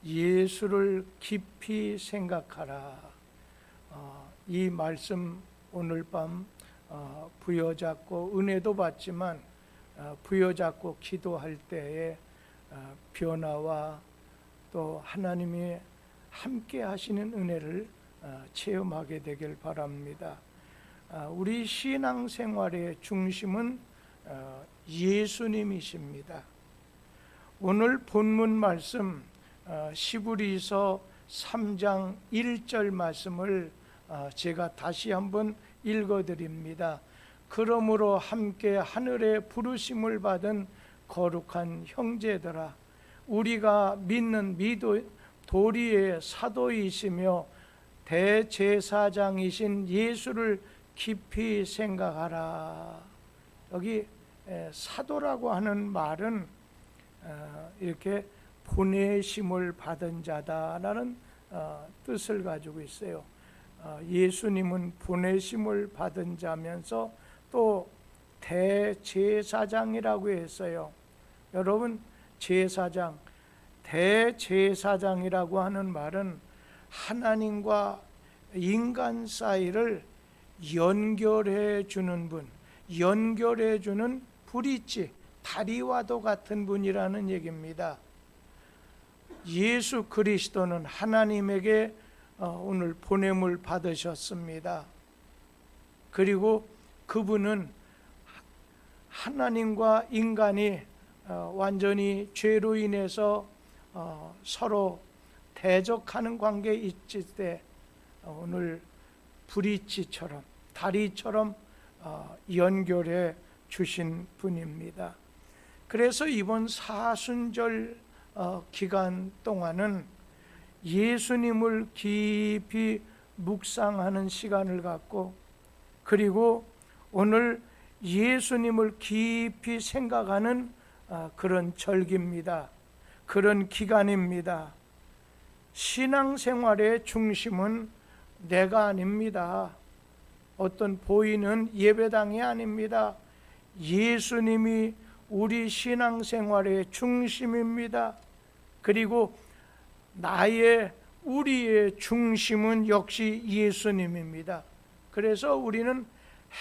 예수를 깊이 생각하라. 이 말씀 오늘 밤 부여잡고 은혜도 받지만 부여잡고 기도할 때에 변화와 또 하나님이 함께 하시는 은혜를 체험하게 되길 바랍니다. 우리 신앙생활의 중심은 예수님이십니다. 오늘 본문 말씀 시브리서 3장 1절 말씀을 제가 다시 한번 읽어드립니다. 그러므로 함께 하늘의 부르심을 받은 거룩한 형제들아, 우리가 믿는 도리의 사도이시며 대제사장이신 예수를 깊이 생각하라. 여기 사도라고 하는 말은 이렇게 보내심을 받은 자다라는 뜻을 가지고 있어요. 예수님은 보내심을 받은 자면서 또 대제사장이라고 했어요. 여러분, 제사장, 대제사장이라고 하는 말은 하나님과 인간 사이를 연결해 주는 분, 연결해 주는 브릿지, 다리와도 같은 분이라는 얘기입니다. 예수 그리스도는 하나님에게 오늘 보냄을 받으셨습니다. 그리고 그분은 하나님과 인간이 완전히 죄로 인해서 서로 대적하는 관계에 있을 때 오늘 브릿지처럼, 다리처럼 연결해 주신 분입니다. 그래서 이번 사순절 기간 동안은 예수님을 깊이 묵상하는 시간을 갖고, 그리고 오늘 예수님을 깊이 생각하는 그런 절기입니다. 그런 기간입니다. 신앙생활의 중심은 내가 아닙니다. 어떤 보이는 예배당이 아닙니다. 예수님이 우리 신앙생활의 중심입니다. 그리고 우리의 중심은 역시 예수님입니다. 그래서 우리는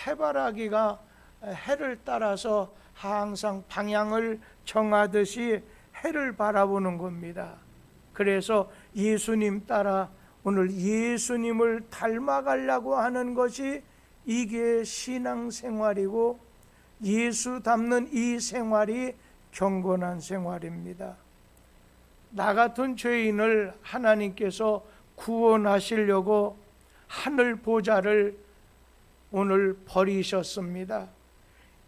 해바라기가 해를 따라서 항상 방향을 정하듯이 해를 바라보는 겁니다. 그래서 예수님 따라 오늘 예수님을 닮아가려고 하는 것이 이게 신앙생활이고, 예수 닮는 이 생활이 경건한 생활입니다. 나 같은 죄인을 하나님께서 구원하시려고 하늘 보좌를 오늘 버리셨습니다.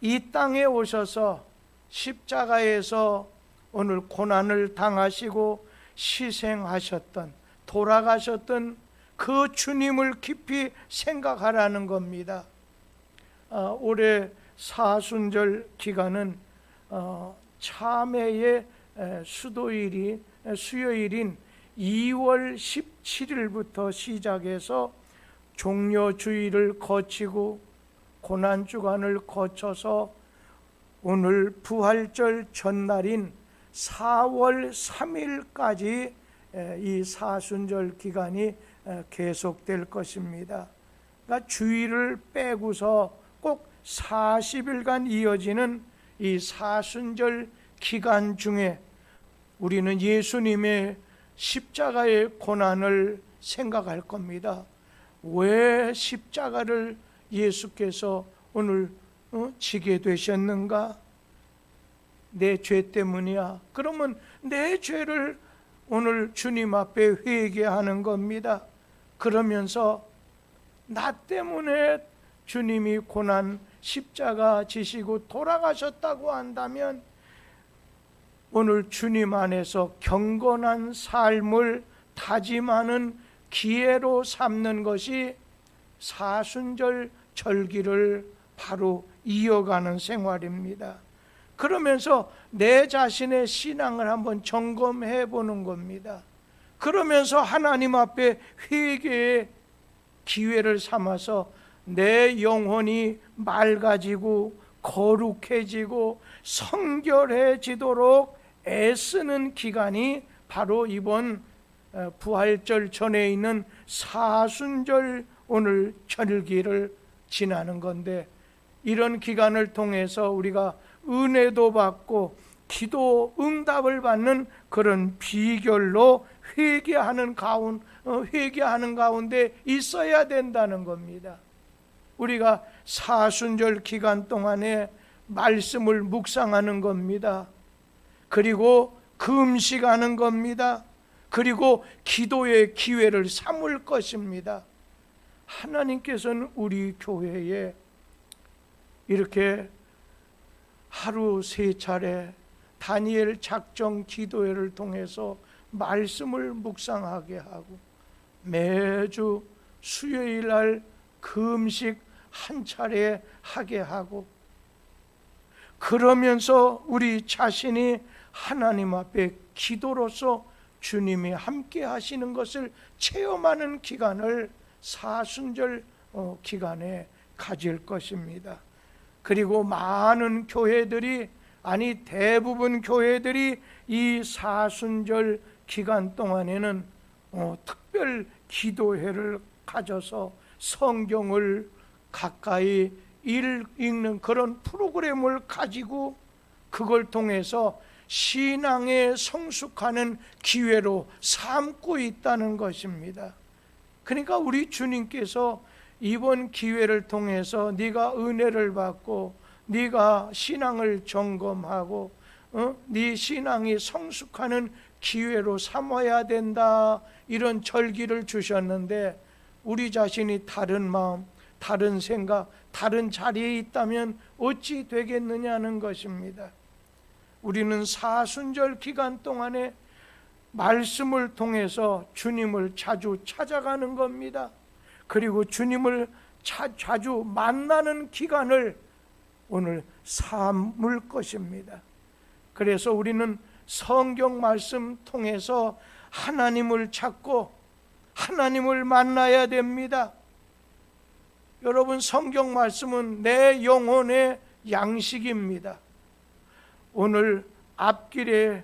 이 땅에 오셔서 십자가에서 오늘 고난을 당하시고 희생하셨던, 돌아가셨던 그 주님을 깊이 생각하라는 겁니다. 올해 사순절 기간은 참회의 수요일인 2월 17일부터 시작해서 종려주일을 거치고 고난주간을 거쳐서 오늘 부활절 전날인 4월 3일까지 이 사순절 기간이 계속될 것입니다. 그러니까 주일을 빼고서 꼭 40일간 이어지는 이 사순절 기간 중에 우리는 예수님의 십자가의 고난을 생각할 겁니다. 왜 십자가를 예수께서 오늘 지게 되셨는가? 내 죄 때문이야. 그러면 내 죄를 오늘 주님 앞에 회개하는 겁니다. 그러면서 나 때문에 주님이 고난 십자가 지시고 돌아가셨다고 한다면 오늘 주님 안에서 경건한 삶을 다짐하는 기회로 삼는 것이 사순절 절기를 바로 이어가는 생활입니다. 그러면서 내 자신의 신앙을 한번 점검해 보는 겁니다. 그러면서 하나님 앞에 회개의 기회를 삼아서 내 영혼이 맑아지고 거룩해지고 성결해지도록 애쓰는 기간이 바로 이번 부활절 전에 있는 사순절 오늘 절기를 지나는 건데, 이런 기간을 통해서 우리가 은혜도 받고 기도 응답을 받는 그런 비결로 회개하는 가운데 있어야 된다는 겁니다. 우리가 사순절 기간 동안에 말씀을 묵상하는 겁니다. 그리고 금식하는 겁니다. 그리고 기도의 기회를 삼을 것입니다. 하나님께서는 우리 교회에 이렇게 하루 3차례 다니엘 작정 기도회를 통해서 말씀을 묵상하게 하고, 매주 수요일 날 금식 한 차례 하게 하고, 그러면서 우리 자신이 하나님 앞에 기도로서 주님이 함께 하시는 것을 체험하는 기간을 사순절 기간에 가질 것입니다. 그리고 많은 교회들이, 아니 대부분 교회들이 이 사순절 기간 동안에는 특별 기도회를 가져서 성경을 가까이 읽는 그런 프로그램을 가지고 그걸 통해서 신앙에 성숙하는 기회로 삼고 있다는 것입니다. 그러니까 우리 주님께서 이번 기회를 통해서 네가 은혜를 받고 네가 신앙을 점검하고 네 신앙이 성숙하는 기회로 삼아야 된다, 이런 절기를 주셨는데, 우리 자신이 다른 마음, 다른 생각, 다른 자리에 있다면 어찌 되겠느냐는 것입니다. 우리는 사순절 기간 동안에 말씀을 통해서 주님을 자주 찾아가는 겁니다. 그리고 주님을 자주 만나는 기간을 오늘 삼을 것입니다. 그래서 우리는 성경 말씀 통해서 하나님을 찾고 하나님을 만나야 됩니다. 여러분, 성경 말씀은 내 영혼의 양식입니다. 오늘 앞길에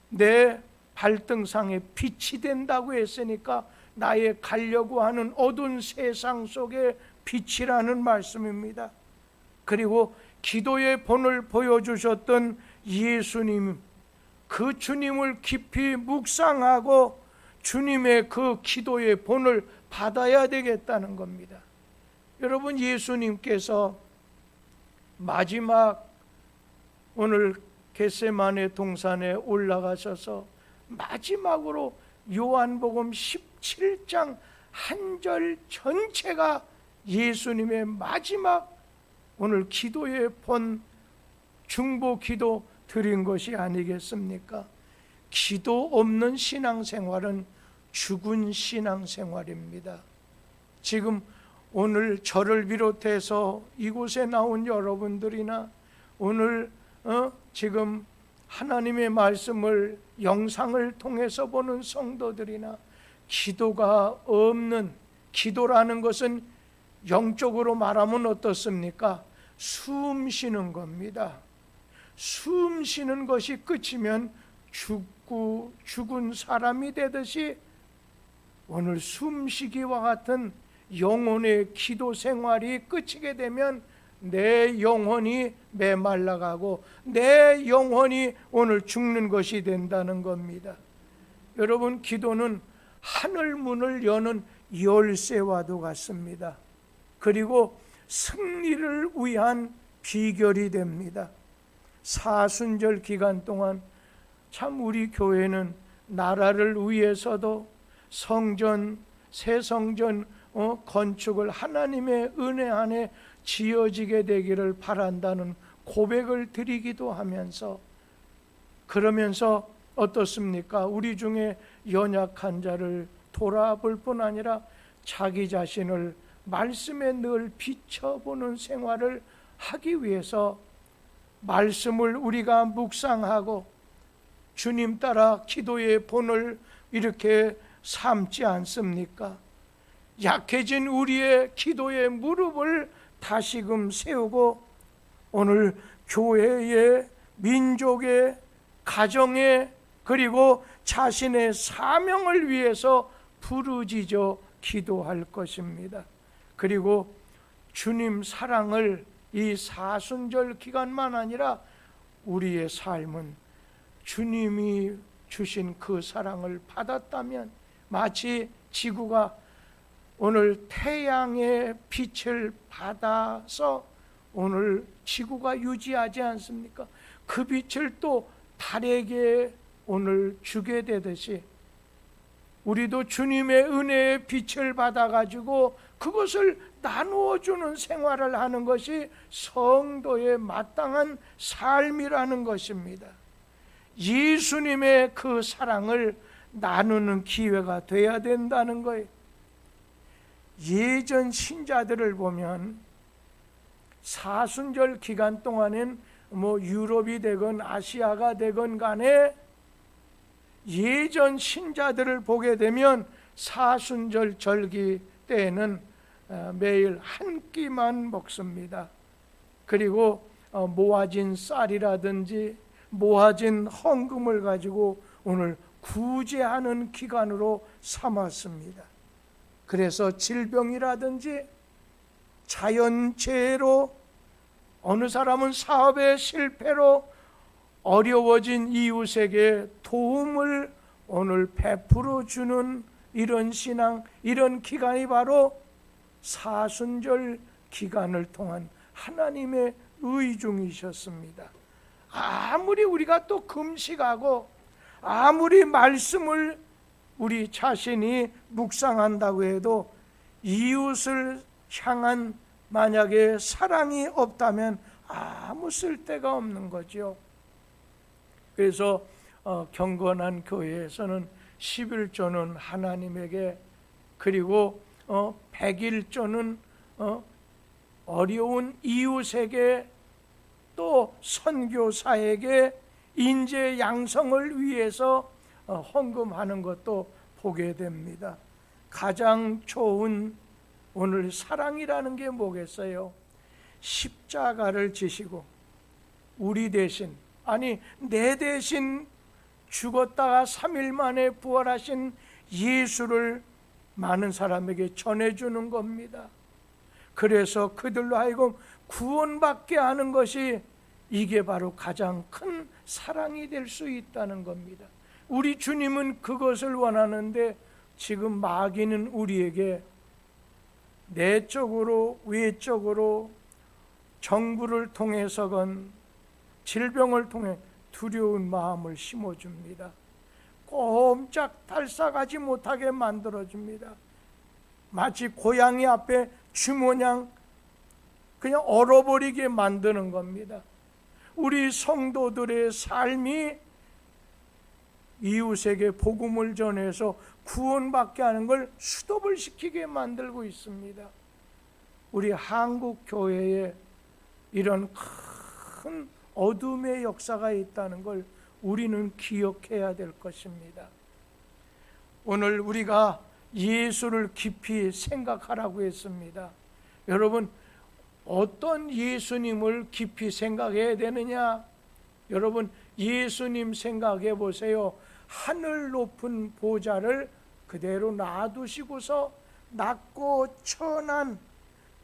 내 발등상에 빛이 된다고 했으니까 나의 가려고 하는 어두운 세상 속에 빛이라는 말씀입니다. 그리고 기도의 본을 보여주셨던 예수님, 그 주님을 깊이 묵상하고 주님의 그 기도의 본을 받아야 되겠다는 겁니다. 여러분, 예수님께서 마지막 오늘 겟세마네 동산에 올라가셔서 마지막으로 요한복음 17장 한 절 전체가 예수님의 마지막 오늘 기도의 본 중보 기도 드린 것이 아니겠습니까? 기도 없는 신앙생활은 죽은 신앙생활입니다. 지금 오늘 저를 비롯해서 이곳에 나온 여러분들이나 오늘 지금 하나님의 말씀을 영상을 통해서 보는 성도들이나 기도가 없는, 기도라는 것은 영적으로 말하면 어떻습니까? 숨 쉬는 겁니다. 숨 쉬는 것이 끝이면 죽은 사람이 되듯이 오늘 숨쉬기와 같은 영혼의 기도 생활이 끝이게 되면 내 영혼이 메말라가고 내 영혼이 오늘 죽는 것이 된다는 겁니다. 여러분, 기도는 하늘 문을 여는 열쇠와도 같습니다. 그리고 승리를 위한 비결이 됩니다. 사순절 기간 동안 참 우리 교회는 나라를 위해서도 성전, 새 성전 건축을 하나님의 은혜 안에 지어지게 되기를 바란다는 고백을 드리기도 하면서, 그러면서 어떻습니까? 우리 중에 연약한 자를 돌아볼 뿐 아니라 자기 자신을 말씀에 늘 비춰보는 생활을 하기 위해서 말씀을 우리가 묵상하고 주님 따라 기도의 본을 이렇게 삼지 않습니까? 약해진 우리의 기도의 무릎을 다시금 세우고 오늘 교회의, 민족의, 가정의 그리고 자신의 사명을 위해서 부르짖어 기도할 것입니다. 그리고 주님 사랑을 이 사순절 기간만 아니라 우리의 삶은 주님이 주신 그 사랑을 받았다면 마치 지구가 오늘 태양의 빛을 받아서 오늘 지구가 유지하지 않습니까? 그 빛을 또 달에게 오늘 주게 되듯이 우리도 주님의 은혜의 빛을 받아가지고 그것을 나누어주는 생활을 하는 것이 성도의 마땅한 삶이라는 것입니다. 예수님의 그 사랑을 나누는 기회가 돼야 된다는 거예요. 예전 신자들을 보면 사순절 기간 동안엔 유럽이 되건 아시아가 되건 간에 예전 신자들을 보게 되면 사순절 절기 때에는 매일 한 끼만 먹습니다. 그리고 모아진 쌀이라든지 모아진 헌금을 가지고 오늘 구제하는 기간으로 삼았습니다. 그래서 질병이라든지 자연재해로 어느 사람은 사업의 실패로 어려워진 이웃에게 도움을 오늘 베풀어 주는 이런 신앙, 이런 기간이 바로 사순절 기간을 통한 하나님의 의중이셨습니다. 아무리 우리가 또 금식하고 아무리 말씀을 우리 자신이 묵상한다고 해도 이웃을 향한 만약에 사랑이 없다면 아무 쓸데가 없는 거죠. 그래서 경건한 교회에서는 11조는 하나님에게, 그리고 101조는 어려운 이웃에게, 또 선교사에게 인재 양성을 위해서 헌금하는 것도 보게 됩니다. 가장 좋은 오늘 사랑이라는 게 뭐겠어요? 십자가를 지시고 우리 대신, 아니 내 대신 죽었다가 3일 만에 부활하신 예수를 많은 사람에게 전해주는 겁니다. 그래서 그들로 하여금 구원받게 하는 것이, 이게 바로 가장 큰 사랑이 될 수 있다는 겁니다. 우리 주님은 그것을 원하는데 지금 마귀는 우리에게 내적으로 외적으로 정부를 통해서건 질병을 통해 두려운 마음을 심어줍니다. 꼼짝 달싹하지 못하게 만들어줍니다. 마치 고양이 앞에 쥐모냥 그냥 얼어버리게 만드는 겁니다. 우리 성도들의 삶이 이웃에게 복음을 전해서 구원받게 하는 걸 스톱을 시키게 만들고 있습니다. 우리 한국 교회에 이런 큰 어둠의 역사가 있다는 걸 우리는 기억해야 될 것입니다. 오늘 우리가 예수를 깊이 생각하라고 했습니다. 여러분, 어떤 예수님을 깊이 생각해야 되느냐? 여러분, 예수님 생각해 보세요. 하늘 높은 보좌를 그대로 놔두시고서 낮고 천한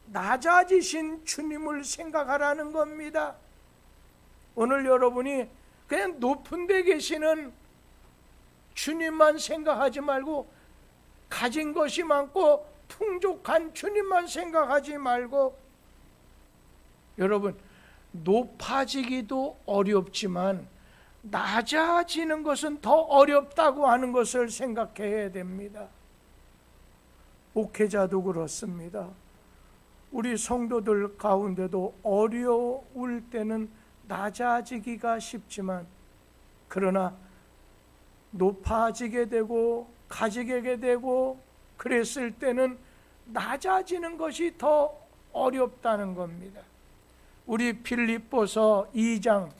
낮아지신 주님을 생각하라는 겁니다. 오늘 여러분이 그냥 높은 데 계시는 주님만 생각하지 말고, 가진 것이 많고 풍족한 주님만 생각하지 말고, 여러분, 높아지기도 어렵지만 낮아지는 것은 더 어렵다고 하는 것을 생각해야 됩니다. 목회자도 그렇습니다. 우리 성도들 가운데도 어려울 때는 낮아지기가 쉽지만, 그러나 높아지게 되고 가지게 되고 그랬을 때는 낮아지는 것이 더 어렵다는 겁니다. 우리 빌립보서 2장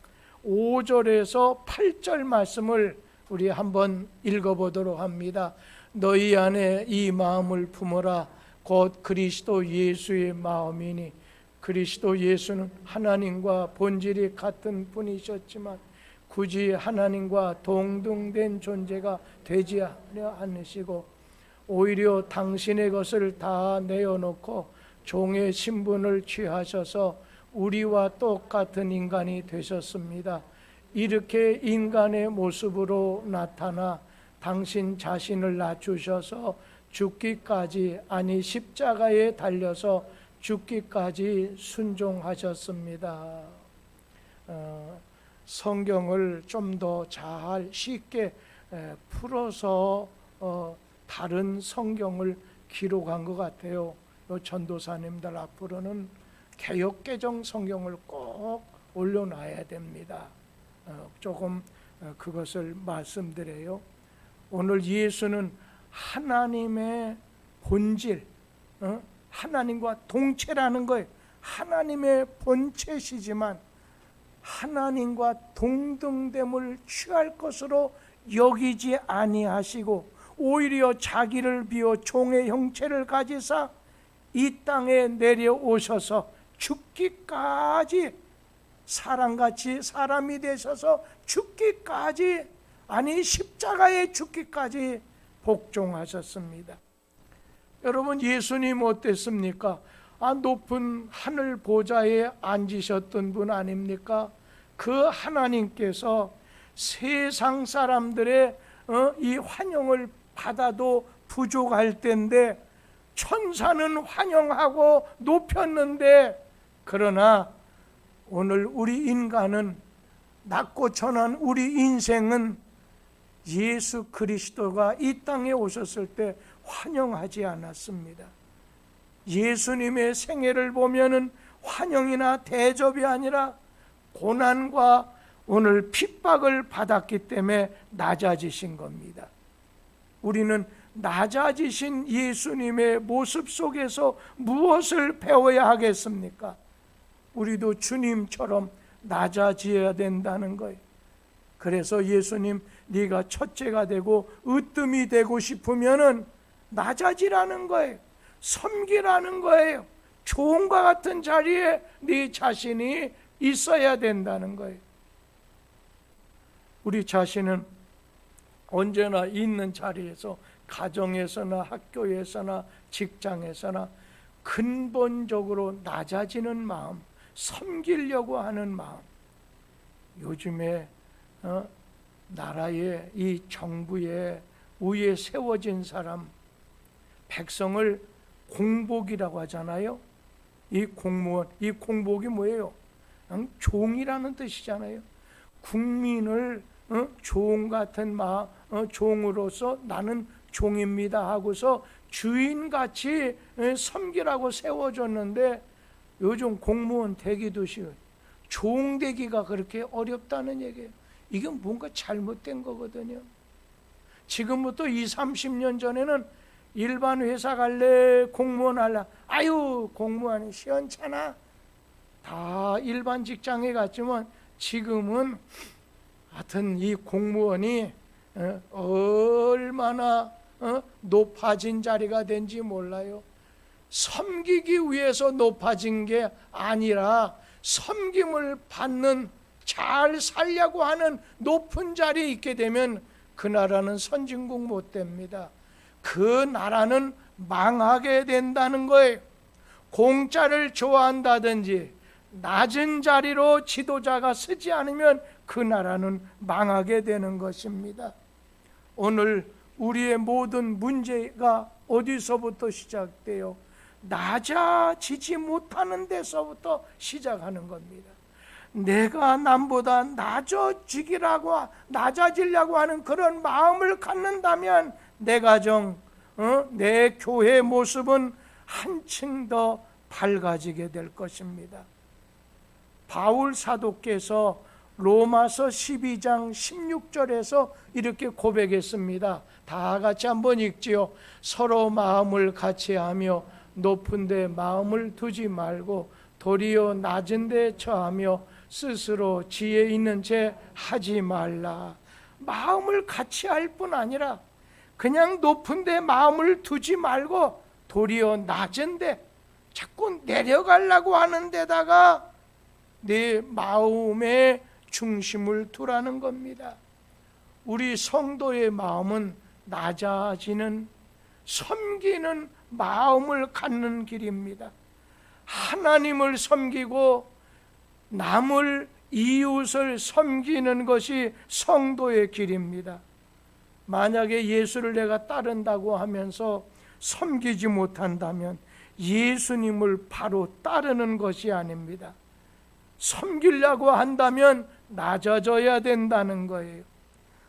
5절에서 8절 말씀을 우리 한번 읽어보도록 합니다. 너희 안에 이 마음을 품어라. 곧 그리스도 예수의 마음이니, 그리스도 예수는 하나님과 본질이 같은 분이셨지만 굳이 하나님과 동등된 존재가 되지 않으시고 오히려 당신의 것을 다 내어놓고 종의 신분을 취하셔서 우리와 똑같은 인간이 되셨습니다. 이렇게 인간의 모습으로 나타나 당신 자신을 낮추셔서 죽기까지, 아니 십자가에 달려서 죽기까지 순종하셨습니다. 성경을 좀 더 잘 쉽게 풀어서 다른 성경을 기록한 것 같아요. 요 전도사님들 앞으로는 개역개정 성경을 꼭 올려놔야 됩니다. 조금 그것을 말씀드려요. 오늘 예수는 하나님의 본질, 하나님과 동체라는 거예요. 하나님의 본체시지만 하나님과 동등됨을 취할 것으로 여기지 아니하시고 오히려 자기를 비워 종의 형체를 가지사 이 땅에 내려오셔서 죽기까지, 사람같이 사람이 되셔서 죽기까지, 아니 십자가에 죽기까지 복종하셨습니다. 여러분, 예수님 어땠습니까? 높은 하늘 보좌에 앉으셨던 분 아닙니까? 그 하나님께서 세상 사람들의 이 환영을 받아도 부족할 텐데 천사는 환영하고 높였는데, 그러나 오늘 우리 인간은, 낮고 천한 우리 인생은 예수 그리스도가 이 땅에 오셨을 때 환영하지 않았습니다. 예수님의 생애를 보면은 환영이나 대접이 아니라 고난과 오늘 핍박을 받았기 때문에 낮아지신 겁니다. 우리는 낮아지신 예수님의 모습 속에서 무엇을 배워야 하겠습니까? 우리도 주님처럼 낮아져야 된다는 거예요. 그래서 예수님, 네가 첫째가 되고 으뜸이 되고 싶으면은 낮아지라는 거예요. 섬기라는 거예요. 종과 같은 자리에 네 자신이 있어야 된다는 거예요. 우리 자신은 언제나 있는 자리에서, 가정에서나 학교에서나 직장에서나 근본적으로 낮아지는 마음, 섬기려고 하는 마음. 요즘에 나라의 이 정부의 위에 세워진 사람, 백성을 공복이라고 하잖아요. 이 공무원, 이 공복이 뭐예요? 종이라는 뜻이잖아요. 국민을 종 같은 종으로서 나는 종입니다 하고서 주인같이 섬기라고 세워줬는데, 요즘 공무원 되기도 쉬워요. 종 되기가 그렇게 어렵다는 얘기예요. 이게 뭔가 잘못된 거거든요. 지금부터 20, 30년 전에는 일반 회사 갈래, 공무원 할래, 아유 공무원이 시원찮아, 다 일반 직장에 갔지만 지금은 하여튼 이 공무원이 얼마나 높아진 자리가 된지 몰라요. 섬기기 위해서 높아진 게 아니라 섬김을 받는, 잘 살려고 하는 높은 자리에 있게 되면 그 나라는 선진국 못 됩니다. 그 나라는 망하게 된다는 거예요. 공짜를 좋아한다든지 낮은 자리로 지도자가 서지 않으면 그 나라는 망하게 되는 것입니다. 오늘 우리의 모든 문제가 어디서부터 시작돼요? 낮아지지 못하는 데서부터 시작하는 겁니다. 내가 남보다 낮아지려고 하는 그런 마음을 갖는다면 내 가정, 내 교회 모습은 한층 더 밝아지게 될 것입니다. 바울 사도께서 로마서 12장 16절에서 이렇게 고백했습니다. 다 같이 한번 읽지요. 서로 마음을 같이하며 높은 데 마음을 두지 말고 도리어 낮은 데 처하며 스스로 지혜 있는 채 하지 말라. 마음을 같이 할 뿐 아니라 그냥 높은 데 마음을 두지 말고 도리어 낮은 데, 자꾸 내려가려고 하는 데다가 내 마음의 중심을 두라는 겁니다. 우리 성도의 마음은 낮아지는, 섬기는 마음을 갖는 길입니다. 하나님을 섬기고 남을, 이웃을 섬기는 것이 성도의 길입니다. 만약에 예수를 내가 따른다고 하면서 섬기지 못한다면 예수님을 바로 따르는 것이 아닙니다. 섬기려고 한다면 낮아져야 된다는 거예요.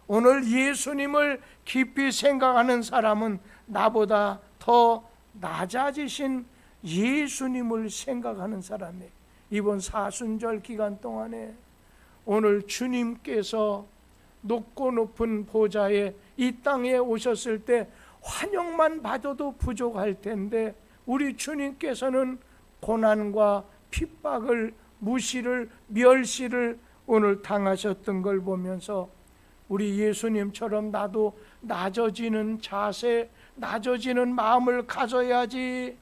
오늘 예수님을 깊이 생각하는 사람은 나보다 더 낮아지신 예수님을 생각하는 사람이에요. 이번 사순절 기간 동안에 오늘 주님께서 높고 높은 보좌에 이 땅에 오셨을 때 환영만 받아도 부족할 텐데 우리 주님께서는 고난과 핍박을, 무시를, 멸시를 오늘 당하셨던 걸 보면서 우리 예수님처럼 나도 낮아지는 자세, 낮아지는 마음을 가져야지.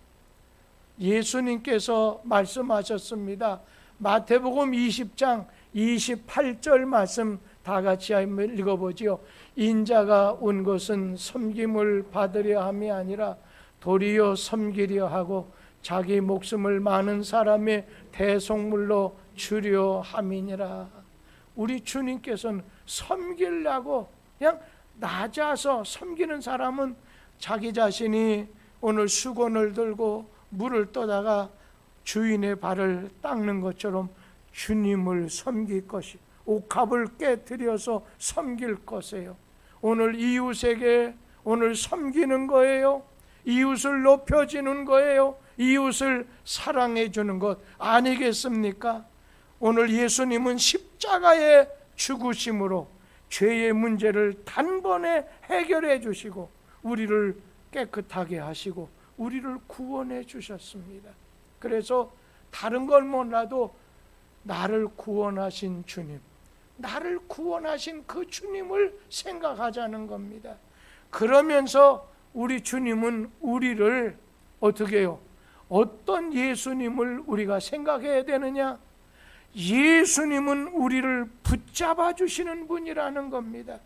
예수님께서 말씀하셨습니다. 마태복음 20장 28절 말씀 다 같이 한번 읽어보지요. 인자가 온 것은 섬김을 받으려 함이 아니라 도리어 섬기려 하고 자기 목숨을 많은 사람의 대속물로 주려 함이니라. 우리 주님께서는 섬기려고 그냥 낮아서 섬기는 사람은 자기 자신이 오늘 수건을 들고 물을 떠다가 주인의 발을 닦는 것처럼 주님을 섬길 것이, 옥합을 깨뜨려서 섬길 것이에요. 오늘 이웃에게 오늘 섬기는 거예요. 이웃을 높여주는 거예요. 이웃을 사랑해 주는 것 아니겠습니까? 오늘 예수님은 십자가의 죽으심으로 죄의 문제를 단번에 해결해 주시고 우리를 깨끗하게 하시고 우리를 구원해 주셨습니다. 그래서 다른 걸 몰라도 나를 구원하신 주님, 나를 구원하신 그 주님을 생각하자는 겁니다. 그러면서 우리 주님은 우리를 어떻게 해요? 어떤 예수님을 우리가 생각해야 되느냐? 예수님은 우리를 붙잡아 주시는 분이라는 겁니다.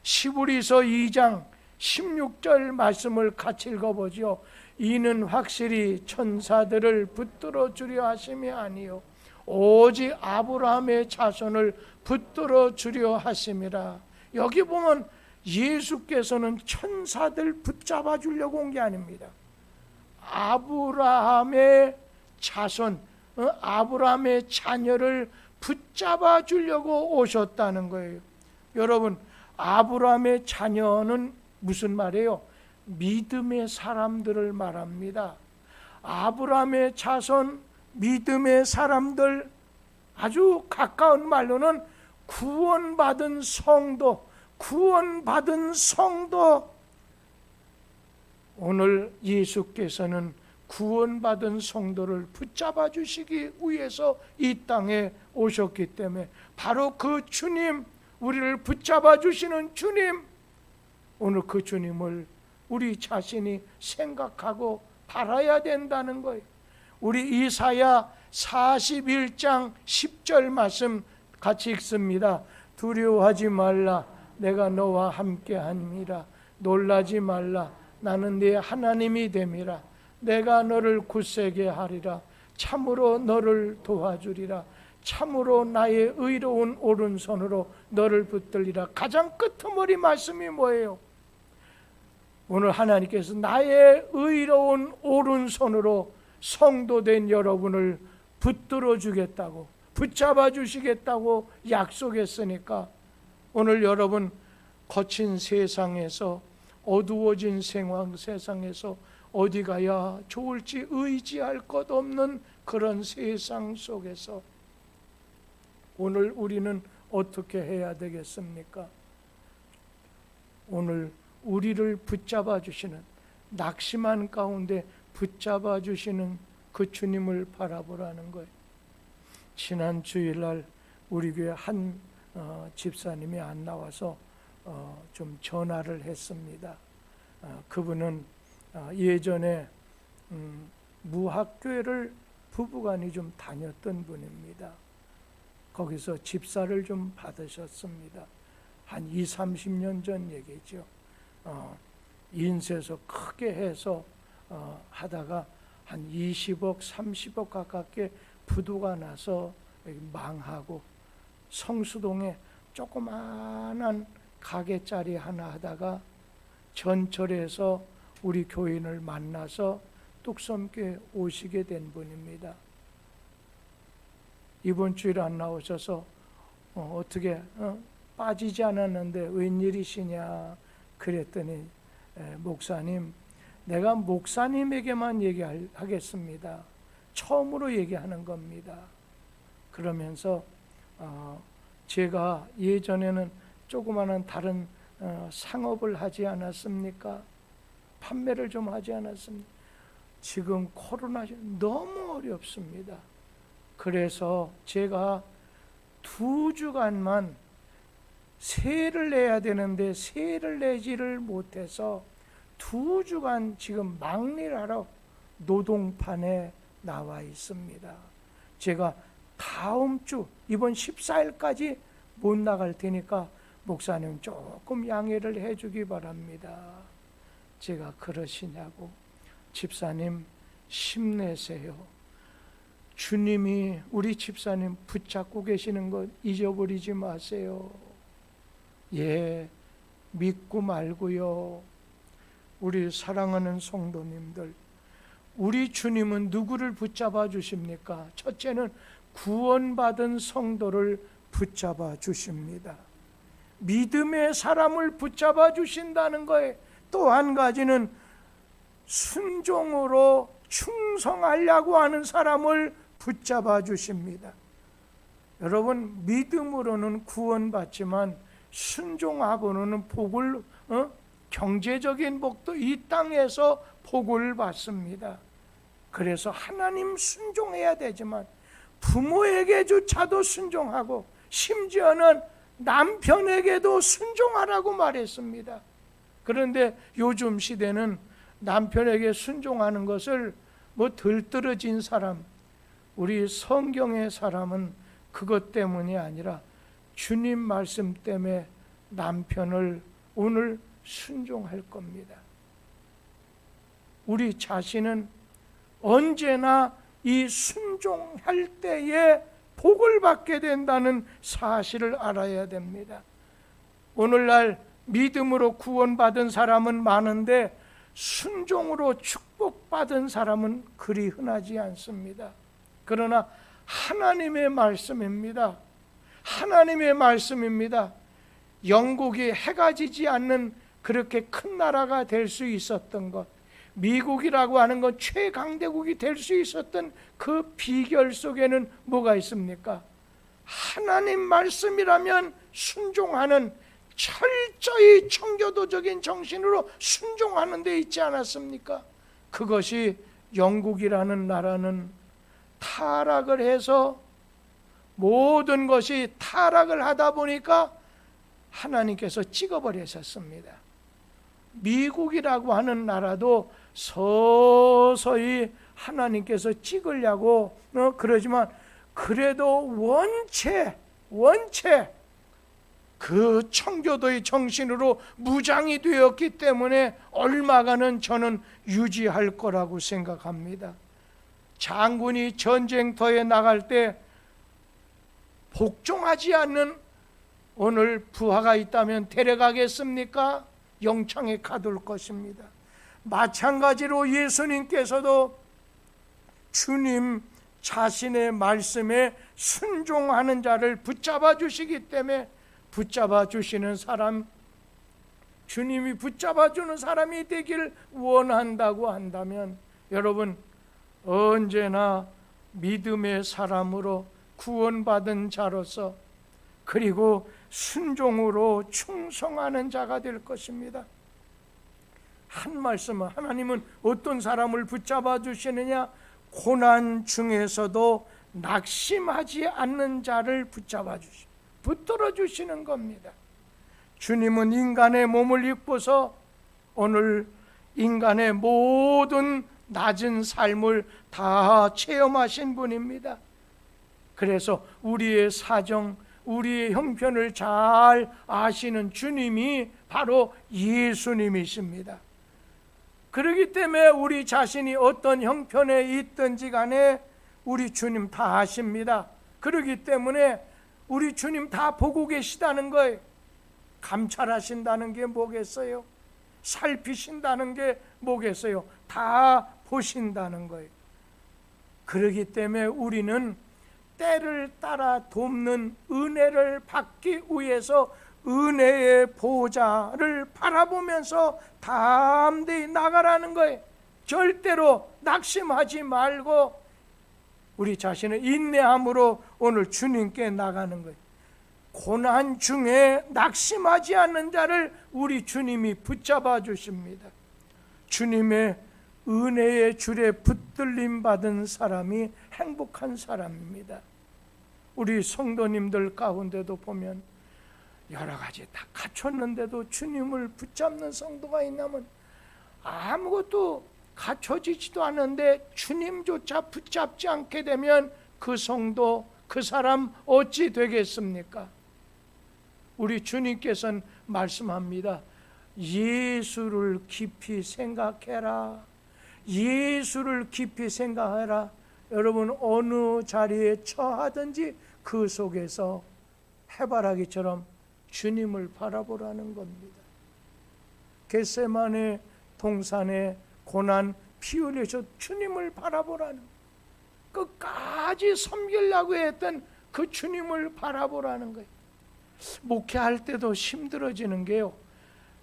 시브리서 2장 16절 말씀을 같이 읽어보죠. 이는 확실히 천사들을 붙들어 주려 하심이 아니요 오직 아브라함의 자손을 붙들어 주려 하심이라. 여기 보면 예수께서는 천사들 붙잡아 주려고 온 게 아닙니다. 아브라함의 자손, 아브라함의 자녀를 붙잡아 주려고 오셨다는 거예요. 여러분, 아브라함의 자녀는 무슨 말이에요? 믿음의 사람들을 말합니다. 아브라함의 자손, 믿음의 사람들, 아주 가까운 말로는 구원받은 성도, 구원받은 성도. 오늘 예수께서는 구원받은 성도를 붙잡아 주시기 위해서 이 땅에 오셨기 때문에 바로 그 주님, 우리를 붙잡아 주시는 주님, 오늘 그 주님을 우리 자신이 생각하고 바라야 된다는 거예요. 우리 이사야 41장 10절 말씀 같이 읽습니다. 두려워하지 말라, 내가 너와 함께함이라. 놀라지 말라, 나는 네 하나님이 됨이라. 내가 너를 굳세게 하리라. 참으로 너를 도와주리라. 참으로 나의 의로운 오른손으로 너를 붙들리라. 가장 끄트머리 말씀이 뭐예요? 오늘 하나님께서 나의 의로운 오른손으로 성도된 여러분을 붙들어 주겠다고, 붙잡아 주시겠다고 약속했으니까 오늘 여러분 거친 세상에서, 어두워진 세상에서 어디 가야 좋을지 의지할 것 없는 그런 세상 속에서 오늘 우리는 어떻게 해야 되겠습니까? 오늘 우리를 붙잡아 주시는, 낙심한 가운데 붙잡아 주시는 그 주님을 바라보라는 거예요. 지난 주일날 우리 교회 한 집사님이 안 나와서 좀 전화를 했습니다. 그분은 예전에 무학교회를 부부간이 좀 다녔던 분입니다. 거기서 집사를 좀 받으셨습니다. 한 20-30년 전 얘기죠. 인쇄소 크게 해서 하다가 한 20억, 30억 가깝게 부도가 나서 망하고, 성수동에 조그마한 가게짜리 하나 하다가 전철에서 우리 교인을 만나서 뚝섬교회 오시게 된 분입니다. 이번 주일 안 나오셔서 어떻게 빠지지 않았는데 웬일이시냐 그랬더니, 목사님, 내가 목사님에게만 얘기하겠습니다. 처음으로 얘기하는 겁니다. 그러면서 제가 예전에는 조그마한 다른 상업을 하지 않았습니까? 판매를 좀 하지 않았습니까? 지금 코로나 너무 어렵습니다. 그래서 제가 2주간만 세를 내야 되는데 세를 내지를 못해서 2주간 지금 막리를 하러 노동판에 나와 있습니다. 제가 다음 주 이번 14일까지 못 나갈 테니까 목사님 조금 양해를 해주기 바랍니다. 제가 그러시냐고. 집사님 힘내세요. 주님이 우리 집사님 붙잡고 계시는 것 잊어버리지 마세요. 예, 믿고 말고요. 우리 사랑하는 성도님들, 우리 주님은 누구를 붙잡아 주십니까? 첫째는 구원받은 성도를 붙잡아 주십니다. 믿음의 사람을 붙잡아 주신다는 거예요. 또 한 가지는 순종으로 충성하려고 하는 사람을 붙잡아 주십니다. 여러분, 믿음으로는 구원받지만 순종하고는 복을, 경제적인 복도 이 땅에서 복을 받습니다. 그래서 하나님 순종해야 되지만 부모에게조차도 순종하고 심지어는 남편에게도 순종하라고 말했습니다. 그런데 요즘 시대는 남편에게 순종하는 것을 들떨어진 사람, 우리 성경의 사람은 그것 때문이 아니라 주님 말씀 때문에 남편을 오늘 순종할 겁니다. 우리 자신은 언제나 이 순종할 때에 복을 받게 된다는 사실을 알아야 됩니다. 오늘날 믿음으로 구원받은 사람은 많은데 순종으로 축복받은 사람은 그리 흔하지 않습니다. 그러나 하나님의 말씀입니다. 하나님의 말씀입니다. 영국이 해가 지지 않는 그렇게 큰 나라가 될 수 있었던 것, 미국이라고 하는 건 최강대국이 될 수 있었던 그 비결 속에는 뭐가 있습니까? 하나님 말씀이라면 순종하는, 철저히 청교도적인 정신으로 순종하는 데 있지 않았습니까? 그것이 영국이라는 나라는 타락을 해서 모든 것이 타락을 하다 보니까 하나님께서 찍어버리셨습니다. 미국이라고 하는 나라도 서서히 하나님께서 찍으려고 그러지만 그래도 원체 그 청교도의 정신으로 무장이 되었기 때문에 얼마간은 저는 유지할 거라고 생각합니다. 장군이 전쟁터에 나갈 때 복종하지 않는 오늘 부하가 있다면 데려가겠습니까? 영창에 가둘 것입니다. 마찬가지로 예수님께서도 주님 자신의 말씀에 순종하는 자를 붙잡아 주시기 때문에 붙잡아 주시는 사람, 주님이 붙잡아 주는 사람이 되기를 원한다고 한다면 여러분, 언제나 믿음의 사람으로 구원받은 자로서 그리고 순종으로 충성하는 자가 될 것입니다. 한 말씀은, 하나님은 어떤 사람을 붙잡아 주시느냐? 고난 중에서도 낙심하지 않는 자를 붙잡아 주시, 붙들어 주시는 겁니다. 주님은 인간의 몸을 입고서 오늘 인간의 모든 낮은 삶을 다 체험하신 분입니다. 그래서 우리의 사정, 우리의 형편을 잘 아시는 주님이 바로 예수님이십니다. 그렇기 때문에 우리 자신이 어떤 형편에 있든지 간에 우리 주님 다 아십니다. 그렇기 때문에 우리 주님 다 보고 계시다는 거예요. 감찰하신다는 게 뭐겠어요? 살피신다는 게 뭐겠어요? 다 보신다는 거예요. 그렇기 때문에 우리는 때를 따라 돕는 은혜를 받기 위해서 은혜의 보좌를 바라보면서 담대히 나가라는 거예요. 절대로 낙심하지 말고 우리 자신을 인내함으로 오늘 주님께 나가는 거예요. 고난 중에 낙심하지 않는 자를 우리 주님이 붙잡아 주십니다. 주님의 은혜의 줄에 붙들림 받은 사람이 행복한 사람입니다. 우리 성도님들 가운데도 보면 여러 가지 다 갖췄는데도 주님을 붙잡는 성도가 있냐면 아무것도 갖춰지지도 않은데 주님조차 붙잡지 않게 되면 그 성도, 그 사람 어찌 되겠습니까? 우리 주님께서는 말씀합니다. 예수를 깊이 생각해라. 예수를 깊이 생각해라. 여러분 어느 자리에 처하든지 그 속에서 해바라기처럼 주님을 바라보라는 겁니다. 겟세마네 동산에 고난 피 흘려서 주님을 바라보라는, 끝까지 섬기려고 했던 그 주님을 바라보라는 거예요. 목회할 때도 힘들어지는 게요,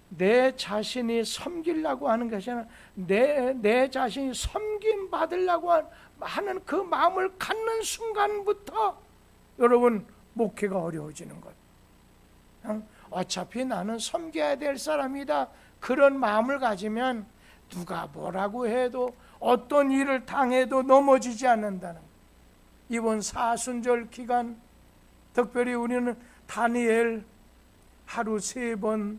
내 자신이 섬기려고 하는 것이 아니라 내 자신이 섬김 받으려고 하는 그 마음을 갖는 순간부터 여러분 목회가 어려워지는 것. 어차피 나는 섬겨야 될 사람이다, 그런 마음을 가지면 누가 뭐라고 해도 어떤 일을 당해도 넘어지지 않는다는 것. 이번 사순절 기간 특별히 우리는 다니엘 하루 3번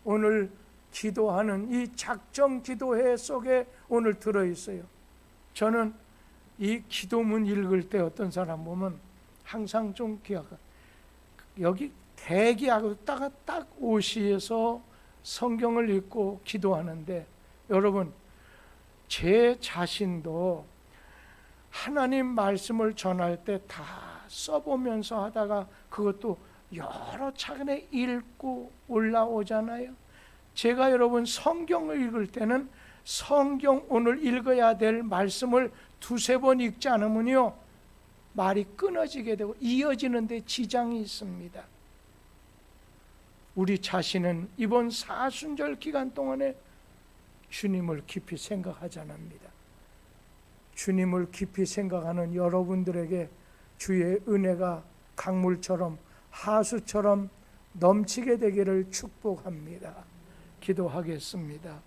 오늘 기도하는 이 작정 기도회 속에 오늘 들어있어요. 저는 이 기도문 읽을 때 어떤 사람 보면 항상 좀 여기 대기하고 딱 오시에서 성경을 읽고 기도하는데, 여러분 제 자신도 하나님 말씀을 전할 때 다 써보면서 하다가 그것도 여러 차례 읽고 올라오잖아요. 제가 여러분 성경을 읽을 때는 성경 오늘 읽어야 될 말씀을 2-3번 읽지 않으면요 말이 끊어지게 되고 이어지는 데 지장이 있습니다. 우리 자신은 이번 사순절 기간 동안에 주님을 깊이 생각하지 않습니다. 주님을 깊이 생각하는 여러분들에게 주의 은혜가 강물처럼 하수처럼 넘치게 되기를 축복합니다. 기도하겠습니다.